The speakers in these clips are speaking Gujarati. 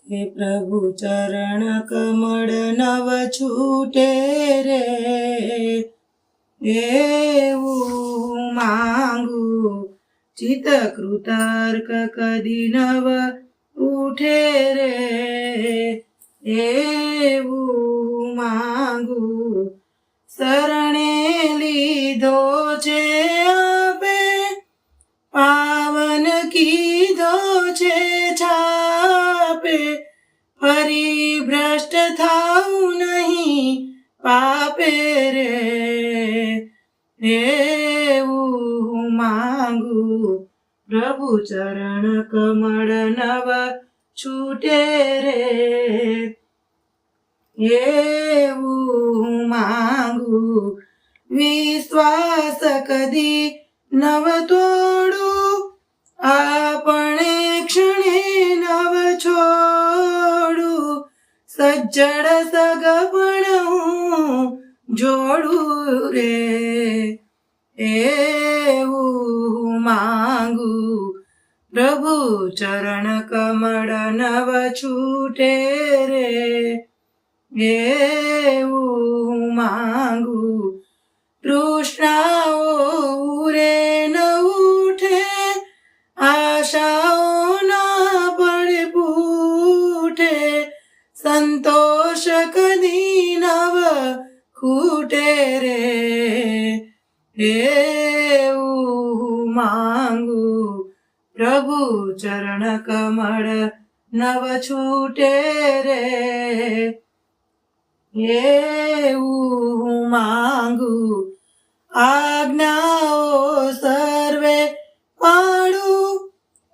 હે પ્રભુ ચરણ કમળ નવ છૂટે રે, એવું માંગુ ચિત્ત કૃતાર્ક કદી નવ ઉઠે રે, એવું માંગુ શરણે લીધો છે આપે, પાવન કીધો છે છાપે, ફરી ભ્રષ્ટ થાઉં નહીં પાપે રે, એવું માંગુ પ્રભુ ચરણ કમળ નવ છૂટે રે, એવું માંગુ વિશ્વાસ કદી નવ તોડું, આપણે ક્ષણે નવ છોડું, સજ્જડ સગપણ હું જોડું રે, એવું માંગુ પ્રભુ ચરણ કમળ નવ છૂટે રે, એવું માંગુ તૃષ્ણાઓ રે ન ઉઠે, આશાઓ ના પડે પૂઠે, સંતોષ કદી નવ ખૂટે રે, એવું માંગુ પ્રભુ ચરણ કમળ નવ છૂટે રે, એવું માંગુ આજ્ઞાઓ સર્વે પાડું,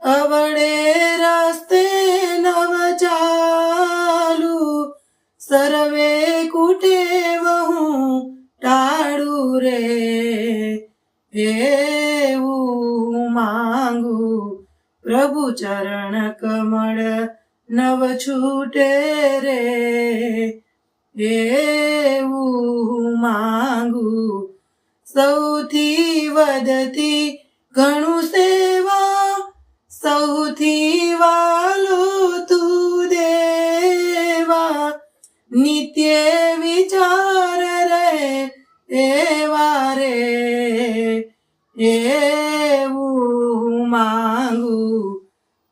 અવળે રસ્તે નવ ચાલું, સર્વે કુટેવ હું ટાળું રે, એવું માંગુ પ્રભુ ચરણ કમળ નવ છૂટે રે, એવું માંગુ સૌથી વધતી ઘણું સેવા, સૌથી વાલો તું દેવા, નિત્ય વિચાર રહે એવા રે, એવું માંગુ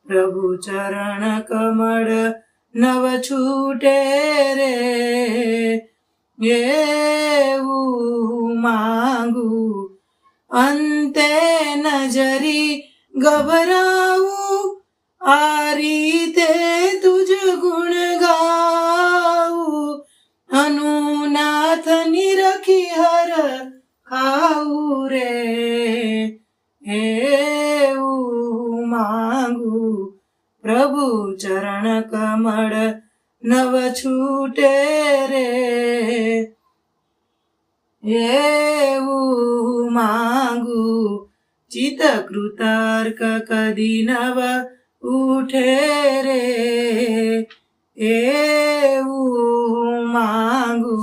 પ્રભુ ચરણ કમળ નવ છૂટે રે, એવું માંગુ અંતે નજરી ગભરાવું, આ રીતે તુજ ગુણ ગાવું, અનુનાથ નિરખી હર ખાવું રે, એવું માંગુ પ્રભુ ચરણ કમળ નવ છૂટે રે, એવું માંગુ ચિત્ત કૃતાર્ક કદી નવ ઉઠે રે, એવું માંગુ